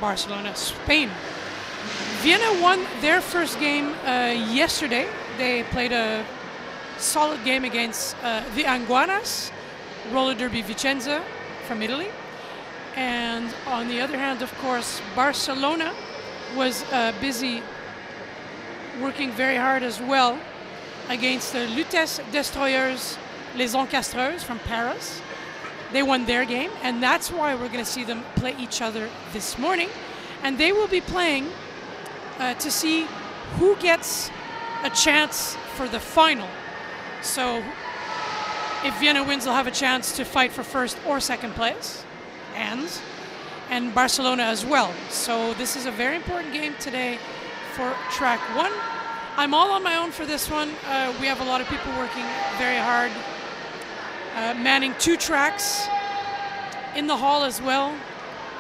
Barcelona, Spain. Vienna won their first game yesterday. They played a solid game against the Anguanas, roller derby Vicenza from Italy. And on the other hand, of course, Barcelona was busy working very hard as well against the Lutèce Destroyers, Les Encastreurs from Paris. They won their game, and that's why we're going to see them play each other this morning. And they will be playing to see who gets a chance for the final. So if Vienna wins, they'll have a chance to fight for first or second place, and Barcelona as well. So this is a very important game today for track 1. I'm all on my own for this one. We have a lot of people working very hard, manning 2 tracks in the hall as well.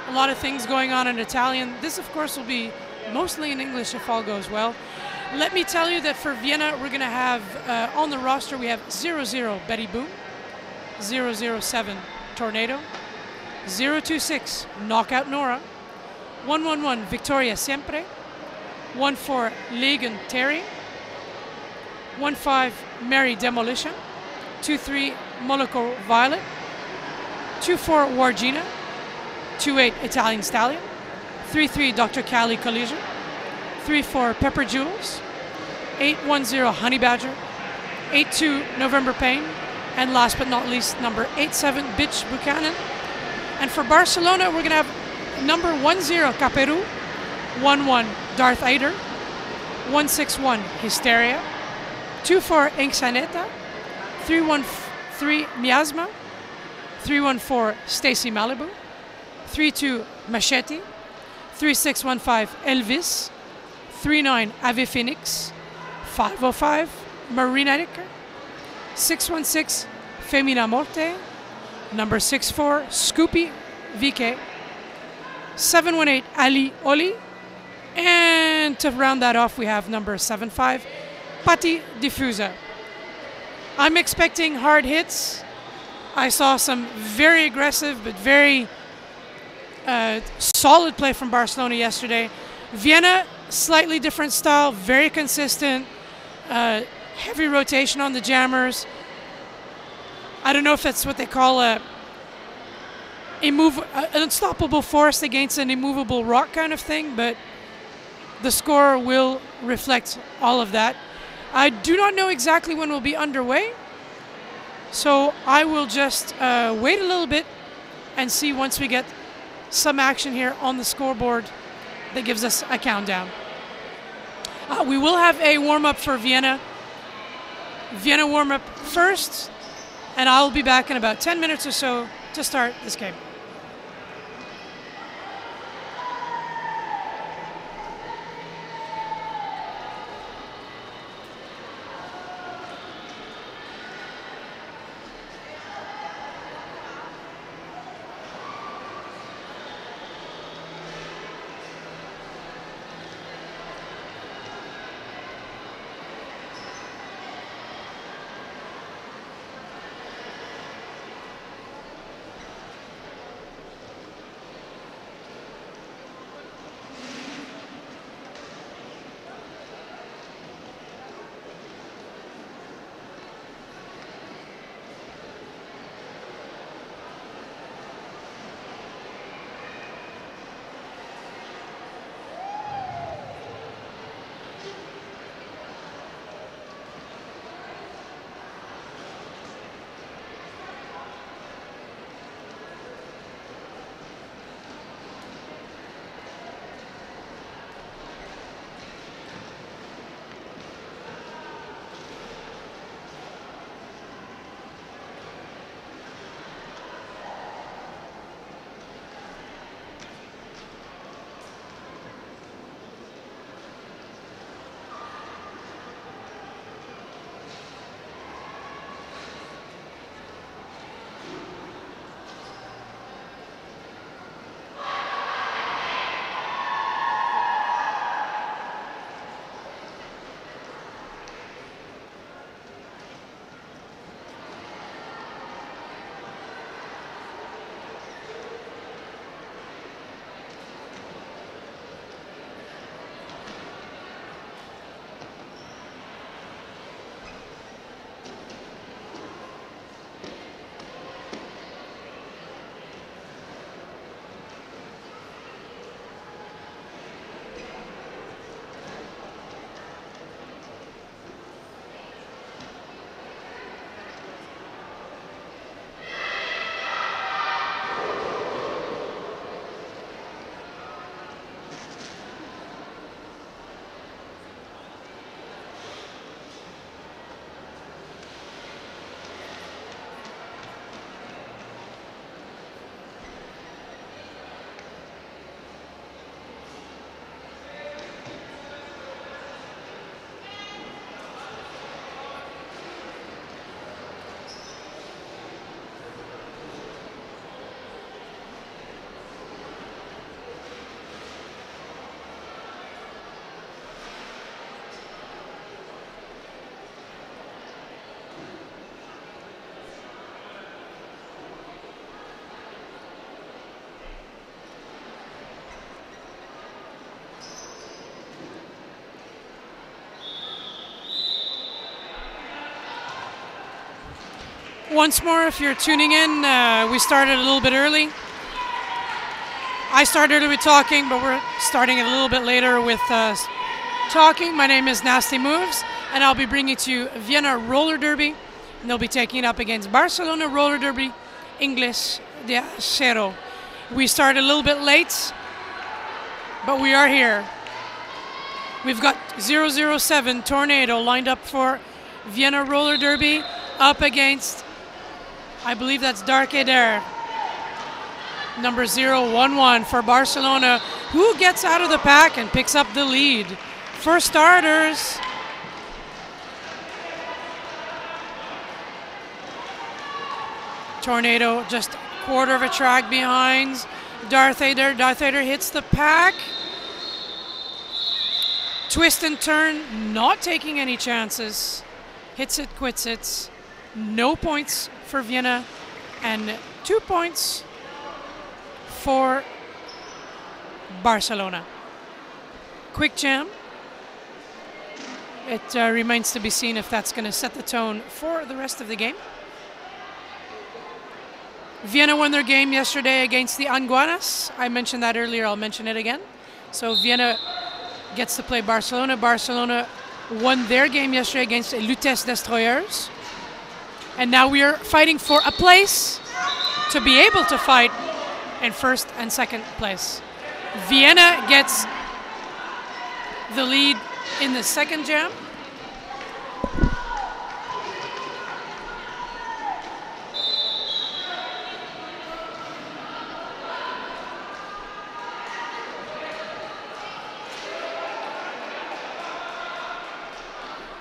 A lot of things going on in Italian. This, of course, will be mostly in English if all goes well. Let me tell you that for Vienna, we're going to have on the roster, we have 0-0 Betty Boom, 0-0-7 Tornado, 0-2-6 Knockout Nora, 1-1-1 Victoria Siempre, 1-4 Legan Terry, 1-5 Mary Demolition, 2-3 Monaco Violet, 2-4 Wargina, 2-8 Italian Stallion, 3-3 Dr. Cali Collision, 3-4 Pepper Jewels, 8-1-0 Honey Badger, 8-2 November Pain, and last but not least, number 8-7 Bitch Buchanan. And for Barcelona, we're going to have number 1-0 Caperu, 1-1 Darth Aider, 1-6-1 Hysteria, 2-4 Inxaneta, 3-1-3 Miasma, 3-1-4 Stacy Malibu, 3-2 Machete, 3-6-1-5 Elvis, 3-9 Ave Phoenix, 5-05 Marina Ricker, 6-1-6 Femina Morte, number 6-4 Scoopy VK, 7-1-8 Ali Oli, and to round that off we have number 7-5 Patti Diffusa. I'm expecting hard hits. I saw some very aggressive but very solid play from Barcelona yesterday. Vienna, slightly different style, very consistent, heavy rotation on the jammers. I don't know if that's what they call an unstoppable force against an immovable rock kind of thing, but the score will reflect all of that. I do not know exactly when we'll be underway, so I will just wait a little bit and see once we get some action here on the scoreboard that gives us a countdown. We will have a warm-up for Vienna. Vienna warm-up first, and I'll be back in about 10 minutes or so to start this game. Once more, if you're tuning in, we started a little bit early. I started early with talking, but we're starting it a little bit later with talking. My name is Nasty Moves, and I'll be bringing to you Vienna Roller Derby. And they'll be taking it up against Barcelona Roller Derby, English de Acero. We started a little bit late, but we are here. We've got 007 Tornado lined up for Vienna Roller Derby up against, I believe that's Daga, number 011 for Barcelona, who gets out of the pack and picks up the lead. For starters, Tornado just a quarter of a track behind Darth Vader. Darth Vader hits the pack. Twist and turn, not taking any chances. Hits it, quits it. No points for Vienna and 2 points for Barcelona. Quick jam. It remains to be seen if that's going to set the tone for the rest of the game. Vienna won their game yesterday against the Anguanas. I mentioned that earlier, I'll mention it again. So Vienna gets to play Barcelona. Barcelona won their game yesterday against Lutèce Destroyers. And now we are fighting for a place to be able to fight in first and second place. Vienna gets the lead in the second jam.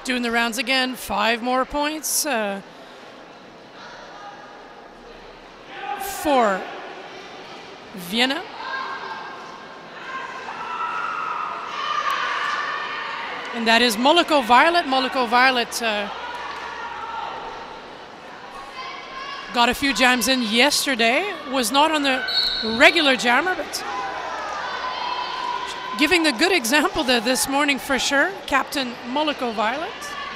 Doing the rounds again, 5 more points for Vienna. And that is Moloko Violet. Moloko Violet got a few jams in yesterday. Was not on the regular jammer, but giving the good example this morning for sure. Captain Moloko Violet,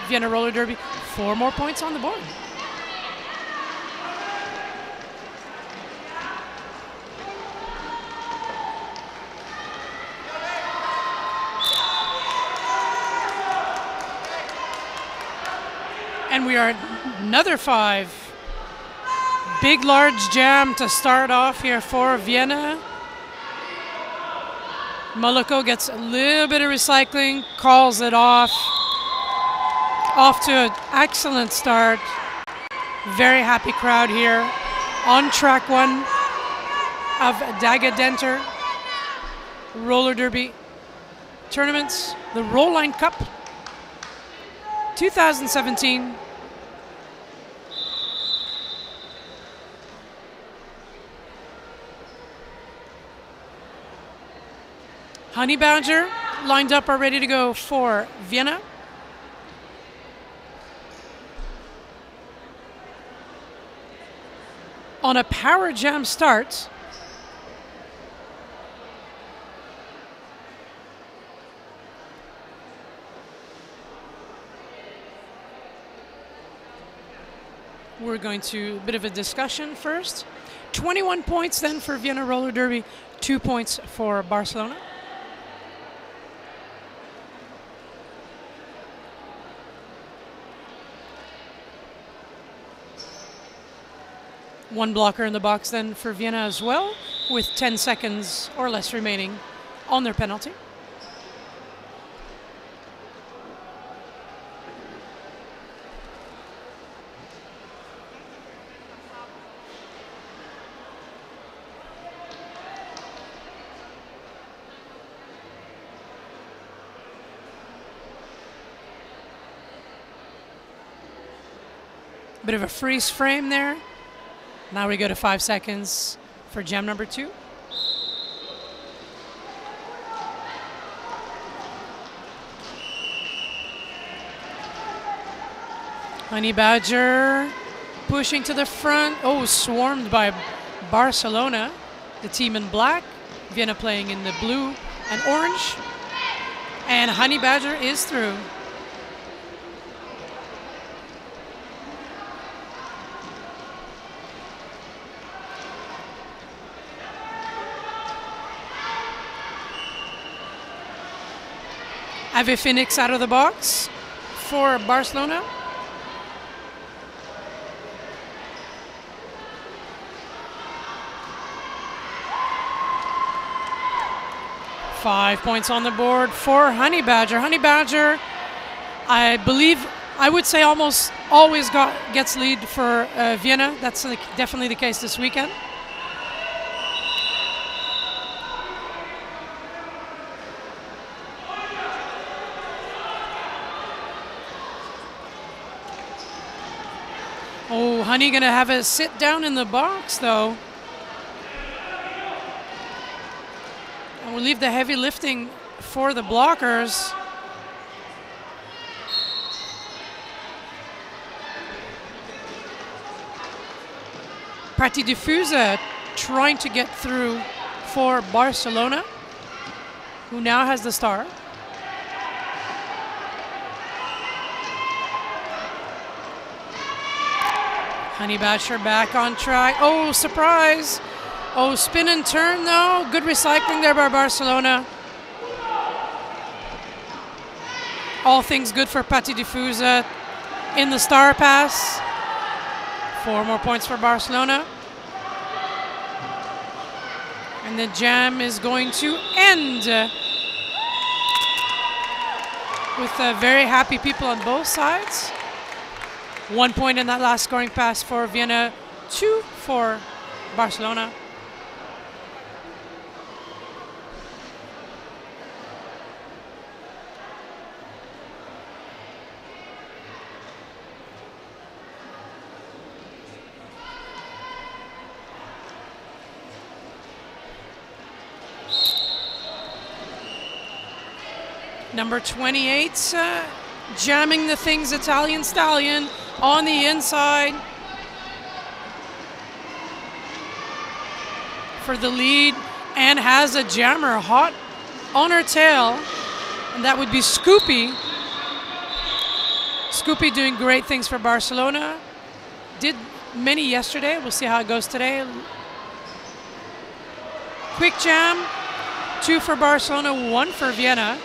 Vienna Roller Derby, 4 more points on the board. And we are another 5. Big, large jam to start off here for Vienna. Moloko gets a little bit of recycling, calls it off. Off to an excellent start. Very happy crowd here on track 1 of Daga Denter Roller Derby tournaments, the Roll-Line Cup 2017. Honey Badger lined up are ready to go for Vienna. On a power jam start, we're going to a bit of a discussion first. 21 points then for Vienna Roller Derby, 2 points for Barcelona. One blocker in the box then for Vienna as well, with 10 seconds or less remaining on their penalty. Bit of a freeze frame there. Now we go to 5 seconds for jam number 2. Honey Badger pushing to the front. Oh, swarmed by Barcelona, the team in black. Vienna playing in the blue and orange. And Honey Badger is through. Ave Phoenix out of the box for Barcelona. Five points on the board for Honey Badger. Honey Badger, I believe, I would say almost always gets lead for Vienna. That's definitely the case this weekend. Oh, Honey gonna have a sit down in the box though. And we'll leave the heavy lifting for the blockers. Prati Diffusa trying to get through for Barcelona, who now has the star. Honey Badger back on track. Oh, surprise. Oh, spin and turn though. Good recycling there by Barcelona. All things good for Prati Diffusa in the star pass. 4 more points for Barcelona. And the jam is going to end with very happy people on both sides. 1 point in that last scoring pass for Vienna, 2 for Barcelona. Number 28, jamming the things Italian Stallion on the inside for the lead, and has a jammer hot on her tail, and that would be Scoopy. Scoopy doing great things for Barcelona. Did many yesterday. We'll see how it goes today. Quick jam, 2 for Barcelona, 1 for Vienna.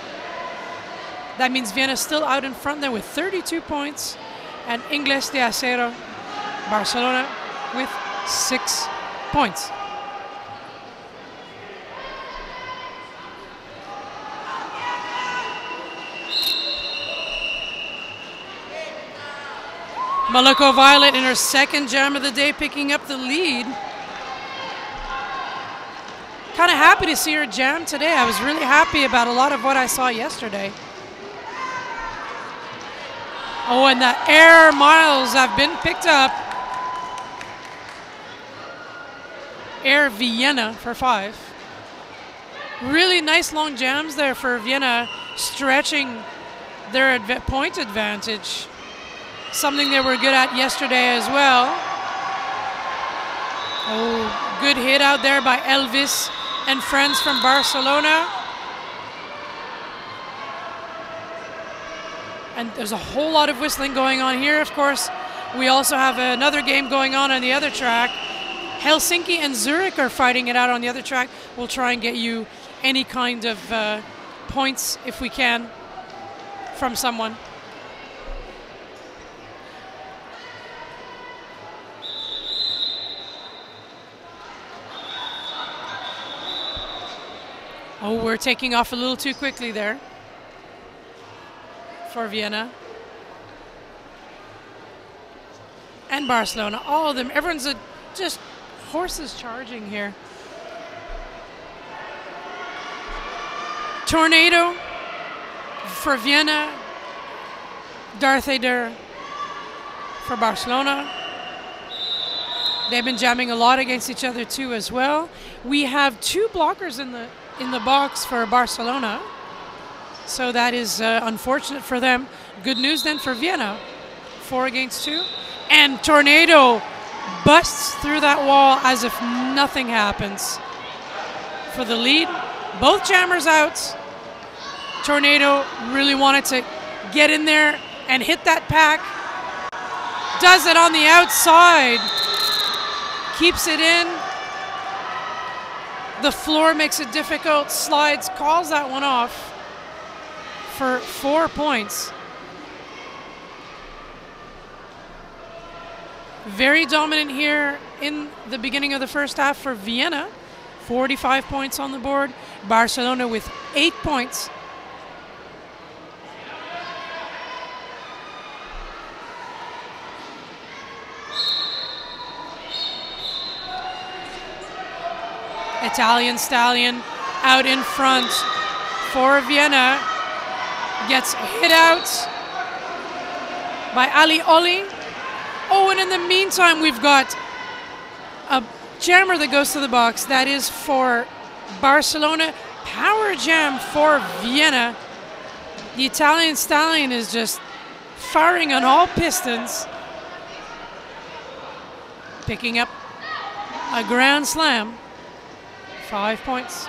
That means Vienna still out in front there with 32 points, and Ingles de Acero, Barcelona, with 6 points. Maloko Violet in her second jam of the day, picking up the lead. Kind of happy to see her jam today. I was really happy about a lot of what I saw yesterday. Oh, and the air miles have been picked up. Air Vienna for 5. Really nice long jams there for Vienna, stretching their point advantage. Something they were good at yesterday as well. Oh, good hit out there by Elvis and friends from Barcelona. And there's a whole lot of whistling going on here. Of course, we also have another game going on the other track. Helsinki and Zurich are fighting it out on the other track. We'll try and get you any kind of points, if we can, from someone. Oh, we're taking off a little too quickly there for Vienna and Barcelona. All of them, everyone's just horses charging here. Tornado for Vienna, Darth Vader for Barcelona. They've been jamming a lot against each other too as well. We have 2 blockers in the box for Barcelona. So that is unfortunate for them. Good news then for Vienna. 4 against 2. And Tornado busts through that wall as if nothing happens for the lead. Both jammers out. Tornado really wanted to get in there and hit that pack. Does it on the outside. Keeps it in. The floor makes it difficult. Slides, calls that one off for 4 points. Very dominant here in the beginning of the first half for Vienna. 45 points on the board. Barcelona with 8 points. Italian Stallion out in front for Vienna. Gets hit out by Ali Oli. Oh, and in the meantime, we've got a jammer that goes to the box. That is for Barcelona. Power jam for Vienna. The Italian Stallion is just firing on all pistons. Picking up a grand slam. 5 points.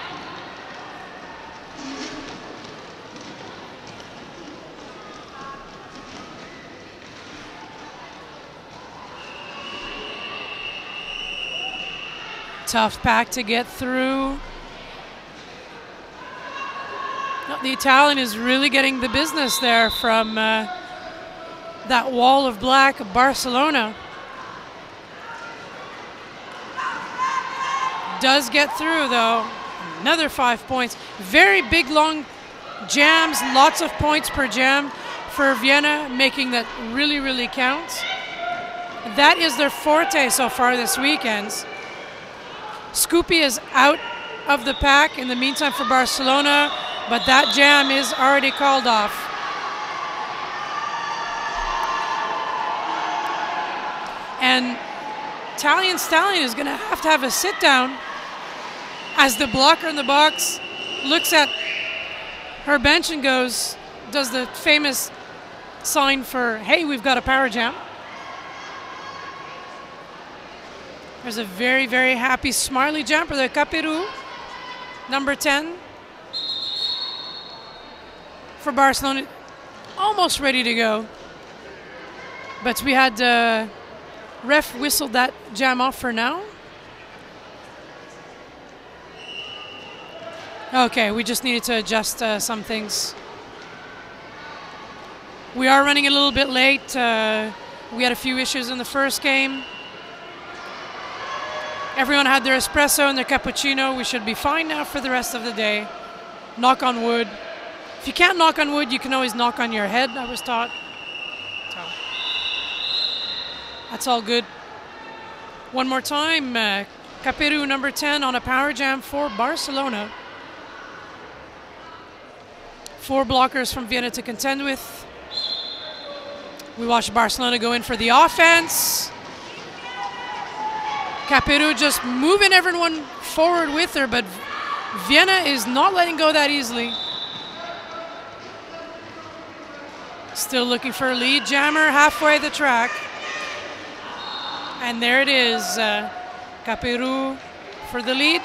Tough pack to get through. The Italian is really getting the business there from that wall of black of Barcelona. Does get through though. Another 5 points. Very big long jams, lots of points per jam for Vienna, making that really, really count. That is their forte so far this weekend. Scoopy is out of the pack in the meantime for Barcelona, but that jam is already called off. And Italian Stallion is going to have a sit down as the blocker in the box looks at her bench and does the famous sign for, hey, we've got a power jam. There's a very, very happy Smarly jumper, the Caperu, number 10 for Barcelona, almost ready to go. But we had ref whistled that jam off for now. Okay, we just needed to adjust some things. We are running a little bit late. We had a few issues in the first game. Everyone had their espresso and their cappuccino. We should be fine now for the rest of the day. Knock on wood. If you can't knock on wood, you can always knock on your head, I was taught. So that's all good. One more time. Caperu, number 10, on a power jam for Barcelona. 4 blockers from Vienna to contend with. We watched Barcelona go in for the offense. Caperu just moving everyone forward with her, but Vienna is not letting go that easily. Still looking for a lead jammer halfway the track. And there it is, Caperu for the lead.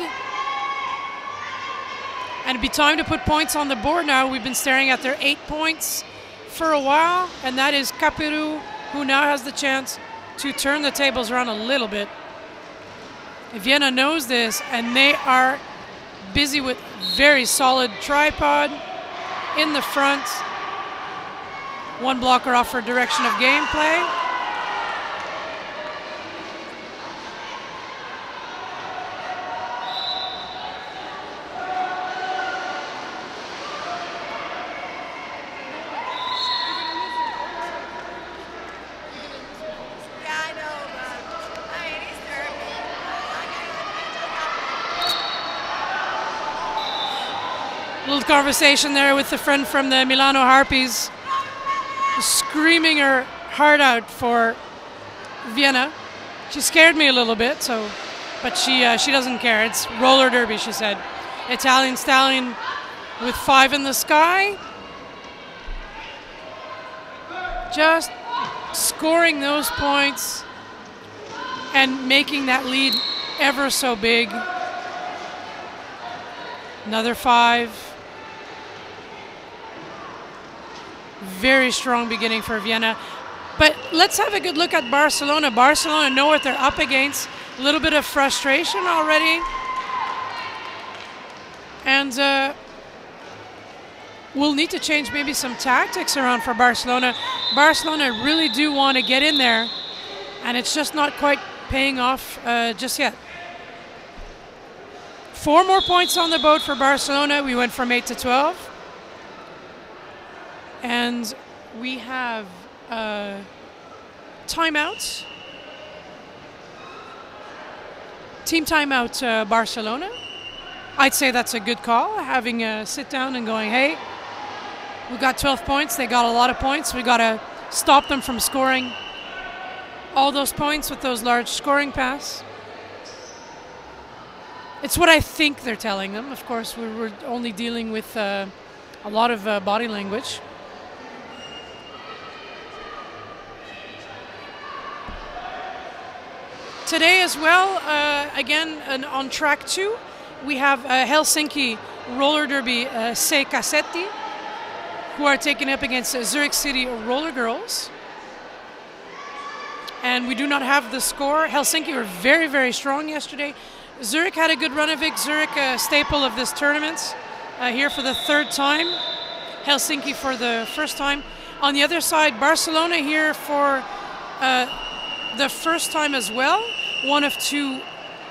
And it'd be time to put points on the board now. We've been staring at their 8 points for a while, and that is Caperu, who now has the chance to turn the tables around a little bit. Vienna knows this, and they are busy with very solid tripod in the front. One blocker off for direction of gameplay. Little conversation there with the friend from the Milano Harpies, screaming her heart out for Vienna. She scared me a little bit, but she doesn't care. It's roller derby, she said. Italian Stallion with 5 in the sky. Just scoring those points and making that lead ever so big. Another 5. Very strong beginning for Vienna. But let's have a good look at Barcelona. Barcelona know what they're up against. A little bit of frustration already. And we'll need to change maybe some tactics around for Barcelona. Barcelona really do want to get in there, and it's just not quite paying off just yet. 4 more points on the board for Barcelona. We went from 8 to 12. And we have timeouts. Team timeout Barcelona. I'd say that's a good call, having a sit down and going, hey, we got 12 points. They got a lot of points. We got to stop them from scoring all those points with those large scoring pass. It's what I think they're telling them. Of course, we're only dealing with a lot of body language. Today as well, again, on track 2, we have Helsinki roller derby C Cassetti, who are taken up against Zurich City Roller Girls. And we do not have the score. Helsinki were very, very strong yesterday. Zurich had a good run of it. Zurich, a staple of this tournament, here for the 3rd time. Helsinki for the 1st time. On the other side, Barcelona here for the 1st time as well. One of 2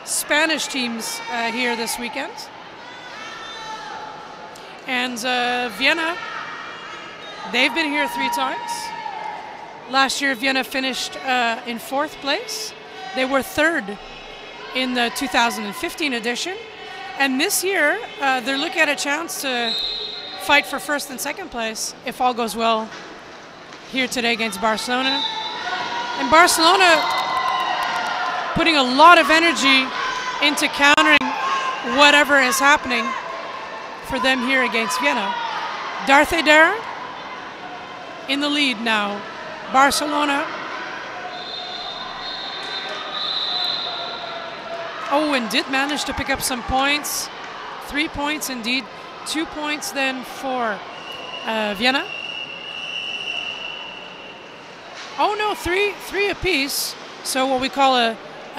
Spanish teams here this weekend. And Vienna, they've been here 3 times. Last year, Vienna finished in 4th place. They were 3rd in the 2015 edition. And this year, they're looking at a chance to fight for 1st and 2nd place, if all goes well here today against Barcelona. And Barcelona putting a lot of energy into countering whatever is happening for them here against Vienna. Denter in the lead now. Barcelona. Oh, and did manage to pick up some points. 3 points indeed. 2 points then for Vienna. Oh no, three apiece. So what we call a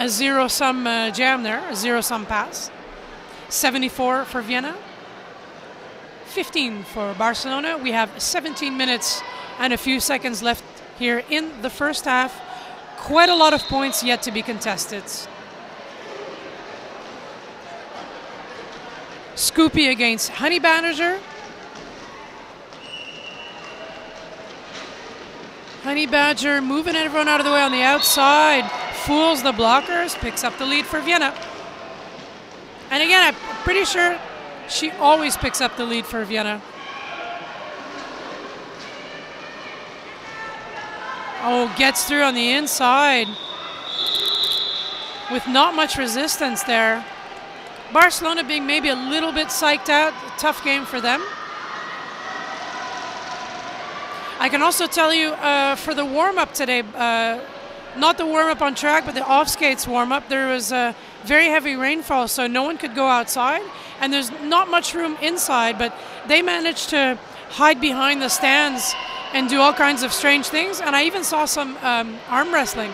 zero-sum jam there, a zero-sum pass. 74 for Vienna. 15 for Barcelona. We have 17 minutes and a few seconds left here in the first half. Quite a lot of points yet to be contested. Scoopy against Honey Badger. Honey Badger moving everyone out of the way on the outside. Fools the blockers. Picks up the lead for Vienna. And again, I'm pretty sure she always picks up the lead for Vienna. Oh, gets through on the inside with not much resistance there. Barcelona being maybe a little bit psyched out. A tough game for them. I can also tell you for the warm-up today, not the warm-up on track, but the off-skates warm-up, there was a very heavy rainfall, so no one could go outside. And there's not much room inside, but they managed to hide behind the stands and do all kinds of strange things. And I even saw some arm wrestling,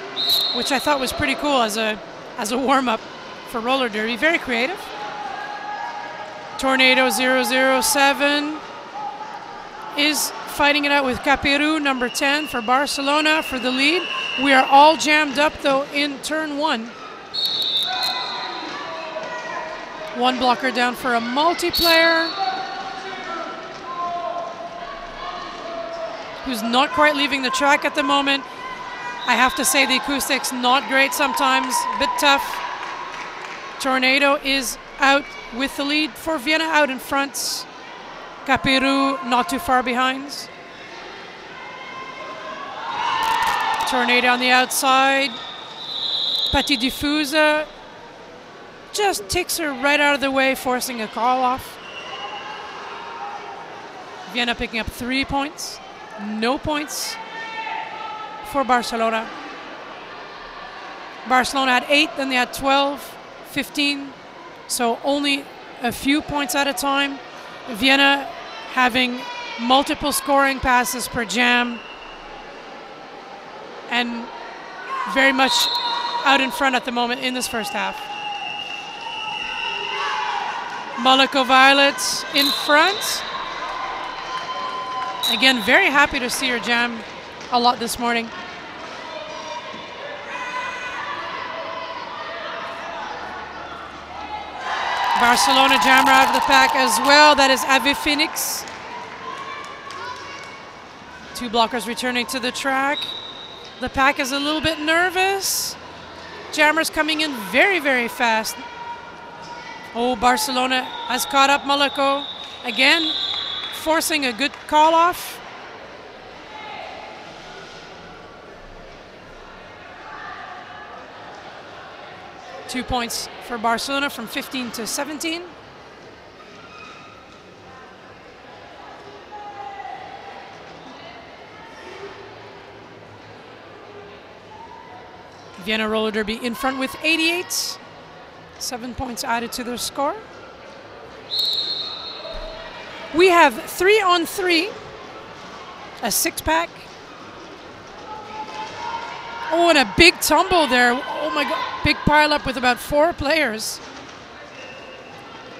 which I thought was pretty cool as a warm-up for roller derby. Very creative. Tornado 007 is fighting it out with Capiru, number 10 for Barcelona for the lead. We are all jammed up though in turn 1. One blocker down for a multiplayer, who's not quite leaving the track at the moment. I have to say the acoustics not great sometimes, a bit tough. Tornado is out with the lead for Vienna, out in front. Capiru not too far behind. Tornado on the outside. Patti Diffusa just takes her right out of the way, forcing a call off. Vienna picking up 3 points. No points for Barcelona. Barcelona had 8, then they had 12, 15. So only a few points at a time. Vienna having multiple scoring passes per jam and very much out in front at the moment in this first half. Monaco Violets in front. Again, very happy to see her jam a lot this morning. Barcelona jammer out of the pack as well. That is Ave Phoenix. Two blockers returning to the track. The pack is a little bit nervous. Jammers coming in very, very fast. Oh, Barcelona has caught up Maleko. Again, forcing a good call off. Two points for Barcelona from 15 to 17. Vienna roller derby in front with 88. 7 points added to their score. We have 3-on-3, a 6-pack. Oh, and a big tumble there. Oh my God, big pile up with about 4 players.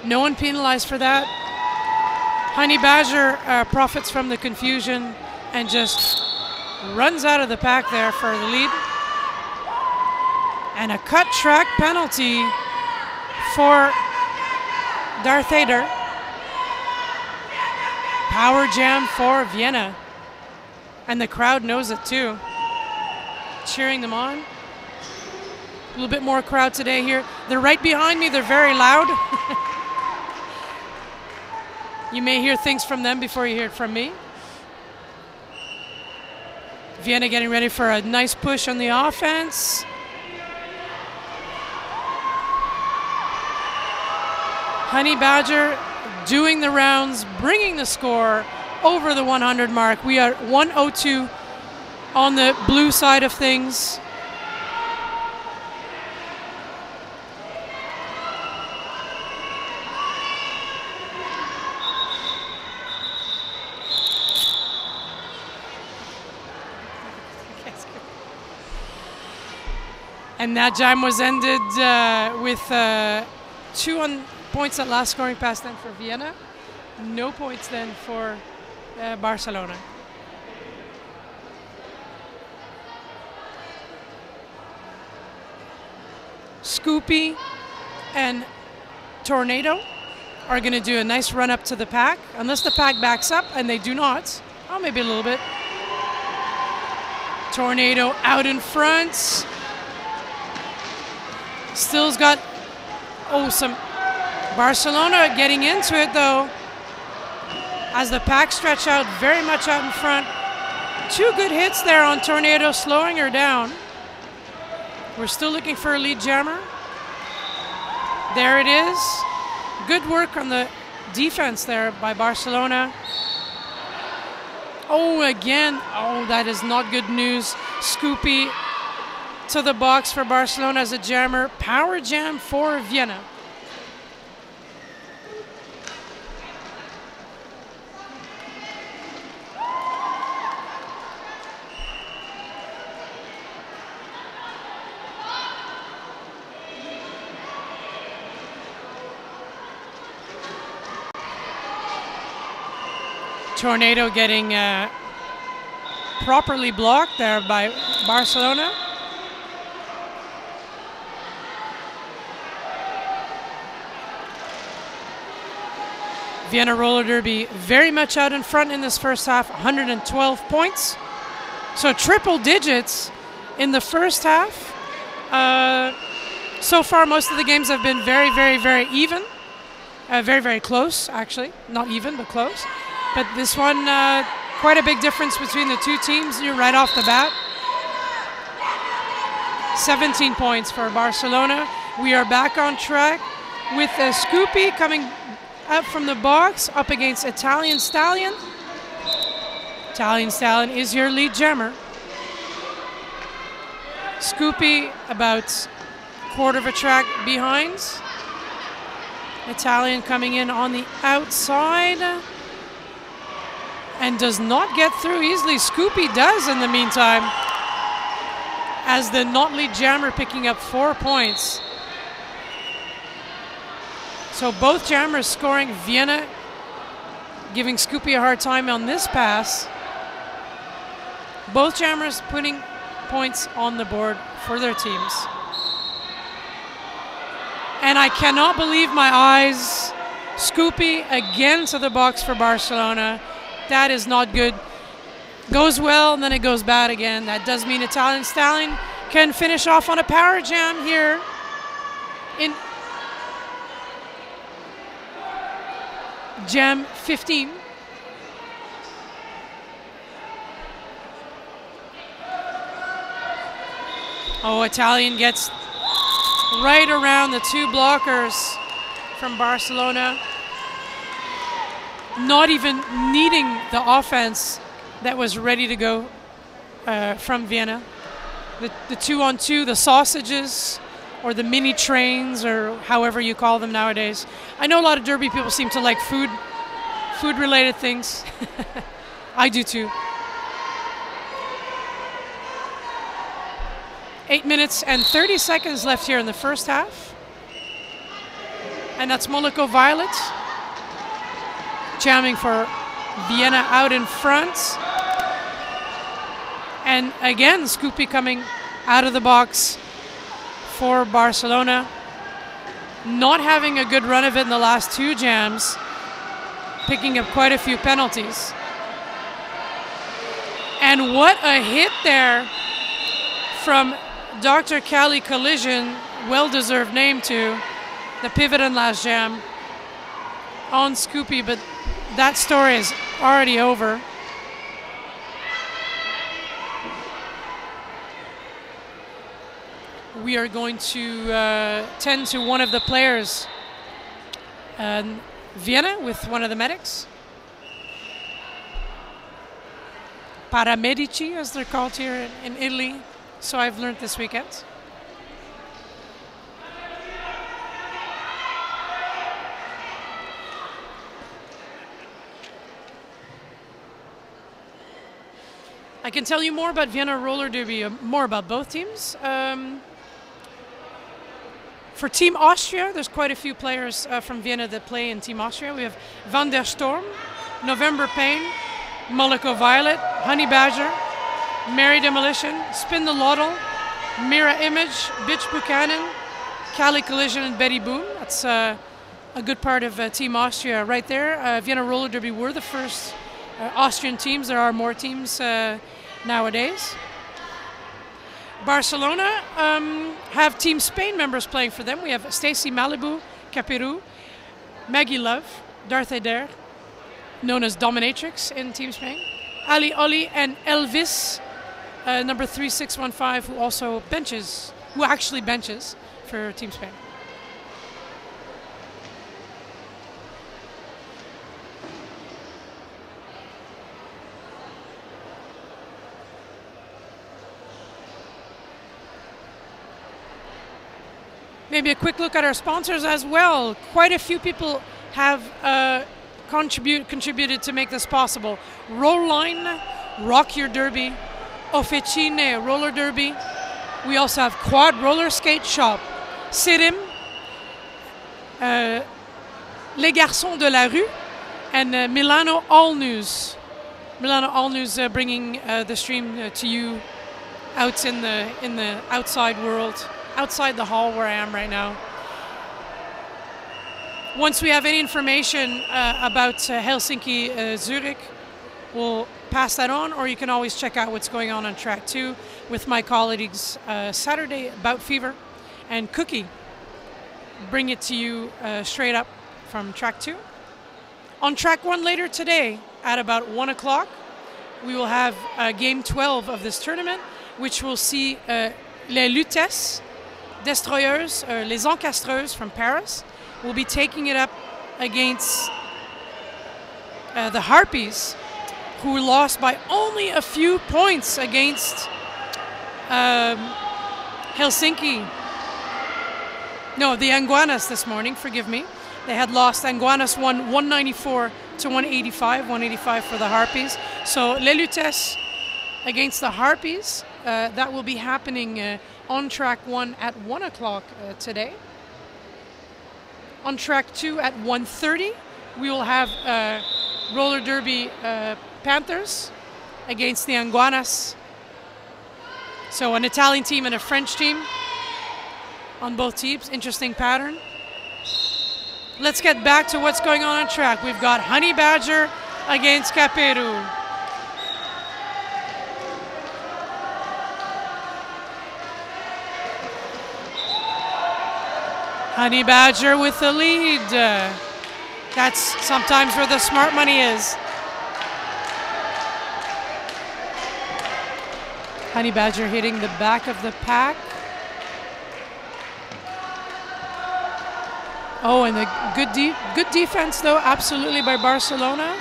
No one penalized for that. Honey Badger profits from the confusion and just runs out of the pack there for the lead. And a cut track penalty for Darth Vader. Power jam for Vienna. And the crowd knows it too. Cheering them on. A little bit more crowd today here. They're right behind me. They're very loud. You may hear things from them before you hear it from me. Vienna getting ready for a nice push on the offense. Honey Badger doing the rounds, bringing the score over the 100 mark. We are 102 on the blue side of things. And that jam was ended with 2 points at last scoring pass then for Vienna. No points then for Barcelona. Scoopy and Tornado are going to do a nice run up to the pack, unless the pack backs up, and they do not. Oh, maybe a little bit. Tornado out in front. Still's got, some Barcelona getting into it though, as the pack stretch out very much out in front. 2 good hits there on Tornado, slowing her down. We're still looking for a lead jammer. There it is. Good work on the defense there by Barcelona. Oh, again. Oh, that is not good news. Scoopy to the box for Barcelona as a jammer. Power jam for Vienna. Tornado getting properly blocked there by Barcelona. Vienna roller derby very much out in front in this first half, 112 points. So triple digits in the first half. So far, most of the games have been very, very, very even. Very, very close, actually. Not even, but close. But this one, quite a big difference between the two teams here right off the bat. 17 points for Barcelona. We are back on track with Scoopy coming up from the box up against Italian Stallion. Italian Stallion is your lead jammer. Scoopy about quarter of a track behind. Italian coming in on the outside. And does not get through easily. Scoopy does in the meantime, as the not lead jammer picking up 4 points. So both jammers scoring. Vienna giving Scoopy a hard time on this pass. Both jammers putting points on the board for their teams. And I cannot believe my eyes. Scoopy again to the box for Barcelona. That is not good. Goes well, and then it goes bad again. That does mean Italian Stallion can finish off on a power jam here in jam 15. Oh, Italian gets right around the two blockers from Barcelona. Not even needing the offense that was ready to go from Vienna. The 2-on-2, the sausages, or the mini trains, or however you call them nowadays. I know a lot of Derby people seem to like food-related things. I do too. 8 minutes and 30 seconds left here in the first half. And that's Monaco Violet jamming for Vienna out in front. And again, Scoopy coming out of the box for Barcelona. Not having a good run of it in the last two jams. Picking up quite a few penalties. And what a hit there from Dr. Cali Collision. Well-deserved name too. The pivot and last jam on Scoopy, but that story is already over. We are going to tend to one of the players, Vienna, with one of the medics. Paramedici, as they're called here in Italy. So I've learned this weekend. I can tell you more about Vienna Roller Derby, more about both teams. For Team Austria, there's quite a few players from Vienna that play in Team Austria. We have Van der Storm, November Pain, Monaco Violet, Honey Badger, Mary Demolition, Spin the Lottle, Mira Image, Bitch Buchanan, Cali Collision, and Betty Boom. That's a good part of Team Austria right there. Vienna Roller Derby were the first Austrian teams. There are more teams nowadays. Barcelona have Team Spain members playing for them. We have Stacy Malibu, Capiru, Maggie Love, Darth Adair, known as Dominatrix in Team Spain, Ali Oli, and Elvis, number 3615, who actually benches for Team Spain. Maybe a quick look at our sponsors as well. Quite a few people have contributed to make this possible. Rollline, Rock Your Derby, Officine Roller Derby. We also have Quad Roller Skate Shop, Sirim, Les Garçons de la Rue, and Milano All News. Milano All News bringing the stream to you out in the outside world. Outside the hall where I am right now. Once we have any information about Helsinki, Zurich, we'll pass that on, or you can always check out what's going on track 2 with my colleagues Saturday, Bout Fever, and Cookie. Bring it to you straight up from track 2. On track 1 later today at about 1 o'clock, we will have game 12 of this tournament, which will see Les Lutèces, Destroyers, Les Encastreuses from Paris, will be taking it up against the Harpies, who lost by only a few points against Helsinki. No, the Anguanas this morning, forgive me. They had lost. Anguanas won 194 to 185, 185 for the Harpies. So Les Lutèces against the Harpies, that will be happening on track 1 at 1 o'clock today. On track 2 at 1:30, we will have roller derby Panthers against the Anguanas. So an Italian team and a French team on both teams. Interesting pattern. Let's get back to what's going on track. We've got Honey Badger against Caperu. Honey Badger with the lead. That's sometimes where the smart money is. Honey Badger hitting the back of the pack. Oh, and the good defense, though, absolutely, by Barcelona.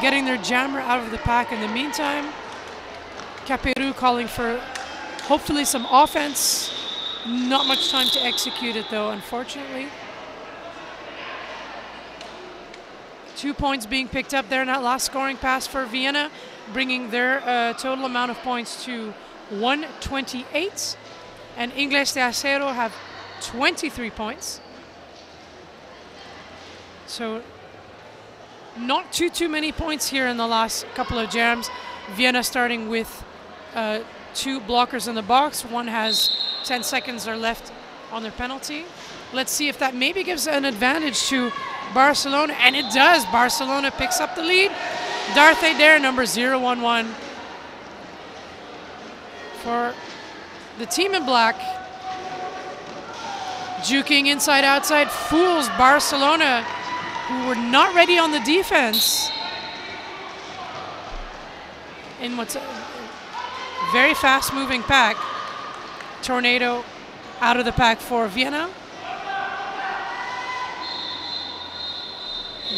Getting their jammer out of the pack in the meantime. Caperu calling for hopefully some offense. Not much time to execute it, though, unfortunately. 2 points being picked up there in that last scoring pass for Vienna, bringing their total amount of points to 128. And Ingles de Acero have 23 points. So not too many points here in the last couple of jams. Vienna starting with 2 blockers in the box. One has 10 seconds are left on their penalty. Let's see if that maybe gives an advantage to Barcelona, and it does. Barcelona picks up the lead. Darth Adair, number 011 for the team in black. Juking inside outside, fools Barcelona, who were not ready on the defense in what's a very fast moving pack. Tornado out of the pack for Vienna.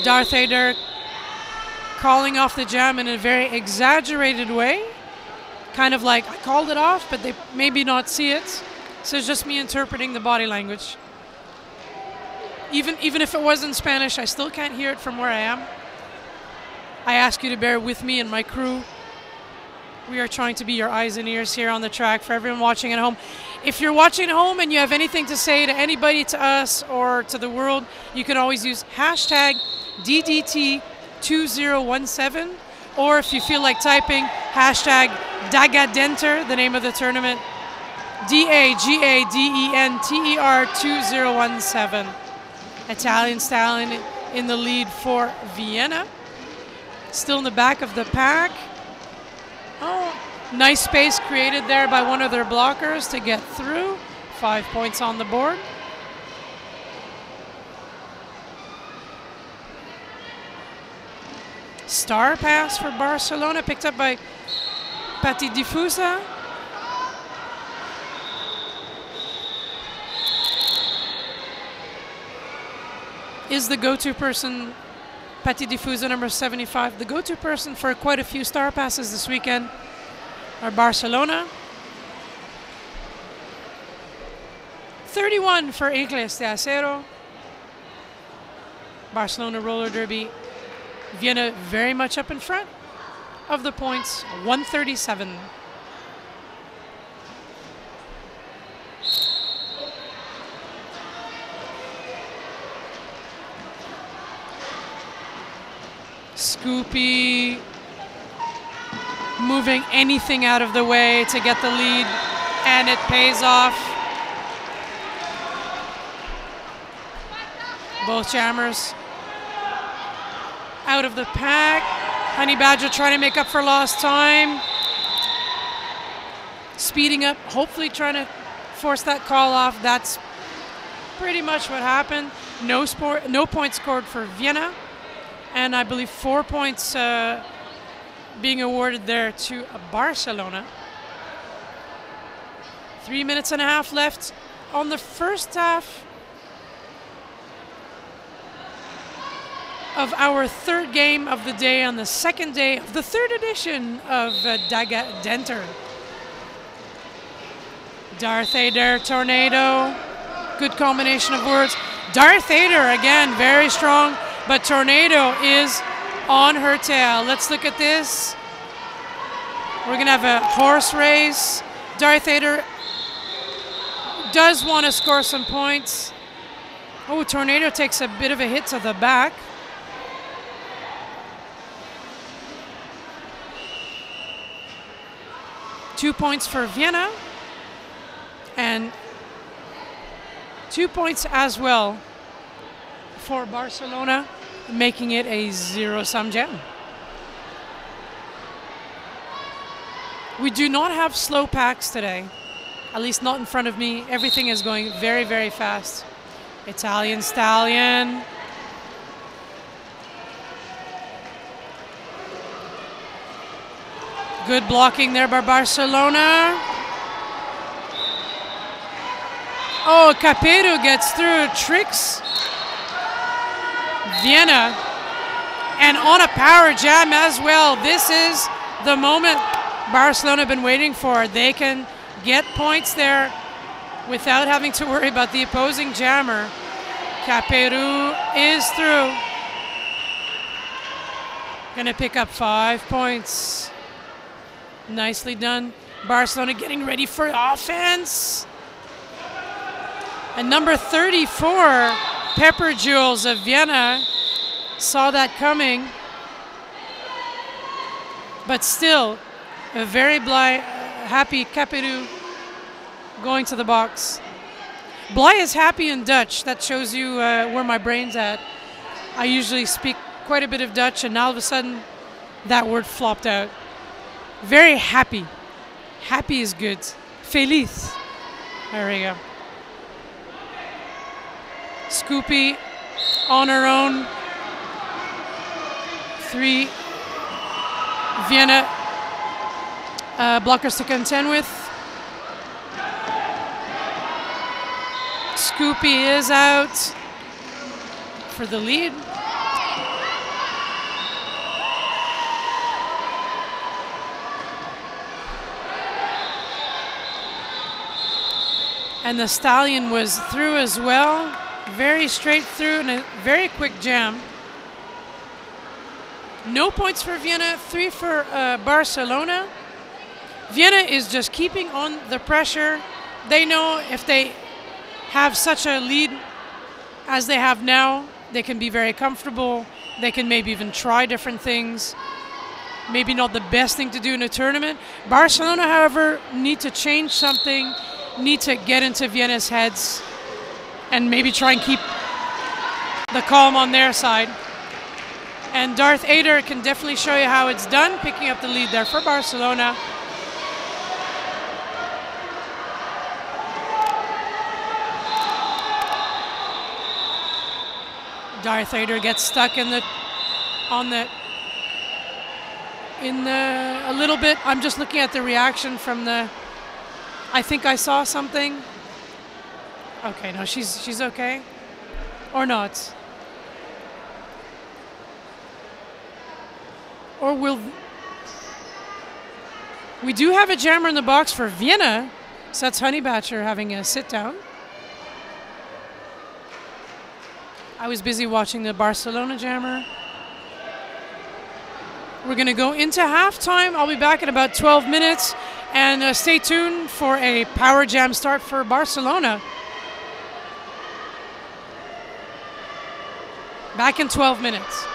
Darth Vader calling off the jam in a very exaggerated way. Kind of like, I called it off, but they maybe not see it. So it's just me interpreting the body language. Even if it was in Spanish, I still can't hear it from where I am. I ask you to bear with me and my crew. We are trying to be your eyes and ears here on the track for everyone watching at home. If you're watching at home and you have anything to say to anybody, to us, or to the world, you can always use hashtag DDT2017. Or if you feel like typing, hashtag Daga Denter, the name of the tournament. DAGADENTER 2017. Italian Stallion in the lead for Vienna. Still in the back of the pack. Oh, nice space created there by one of their blockers to get through. 5 points on the board. Star pass for Barcelona, picked up by Patti Diffusa. Is the go-to person, Patti Diffusa, number 75, the go-to person for quite a few star passes this weekend are Barcelona. 31 for Ingles de Acero. Barcelona roller derby. Vienna very much up in front of the points, 137. Scoopy moving anything out of the way to get the lead, and it pays off. Both jammers out of the pack. Honey Badger trying to make up for lost time. Speeding up, hopefully trying to force that call off. That's pretty much what happened. No points scored for Vienna. And I believe 4 points being awarded there to Barcelona. 3 minutes and a half left on the first half of our third game of the day on the second day of the third edition of Daga Denter. Darth Vader, Tornado. Good combination of words. Darth Vader, again, very strong. But Tornado is on her tail. Let's look at this. We're going to have a horse race. Darth Vader does want to score some points. Oh, Tornado takes a bit of a hit to the back. 2 points for Vienna. And 2 points as well for Barcelona, making it a zero-sum jam. We do not have slow packs today, at least not in front of me. Everything is going very, very fast. Italian Stallion. Good blocking there by Barcelona. Oh, Caperu gets through, tricks Vienna, and on a power jam as well. This is the moment Barcelona have been waiting for. They can get points there without having to worry about the opposing jammer. Caperu is through. Gonna pick up 5 points. Nicely done. Barcelona getting ready for offense. And number 34, Pepper Jewels of Vienna, saw that coming. But still, a very happy Caperu going to the box. Blij is happy in Dutch. That shows you where my brain's at. I usually speak quite a bit of Dutch, and now all of a sudden, that word flopped out. Very happy. Happy is good. Feliz. There we go. Scoopy on her own. 3 Vienna blockers to contend with. Scoopy is out for the lead. And the Stallion was through as well. Very straight through and a very quick jam. No points for Vienna, 3 for Barcelona. Vienna is just keeping on the pressure. They know if they have such a lead as they have now, they can be very comfortable. They can maybe even try different things. Maybe not the best thing to do in a tournament. Barcelona, however, need to change something, need to get into Vienna's heads and maybe try and keep the calm on their side. And Darth Ader can definitely show you how it's done, picking up the lead there for Barcelona. Darth Ader gets stuck in a little bit. I'm just looking at the reaction from the, I think I saw something. Okay, no, she's okay. Or not. Or will... We do have a jammer in the box for Vienna. So that's Honeybatcher having a sit down. I was busy watching the Barcelona jammer. We're going to go into halftime. I'll be back in about 12 minutes. And stay tuned for a power jam start for Barcelona. Back in 12 minutes.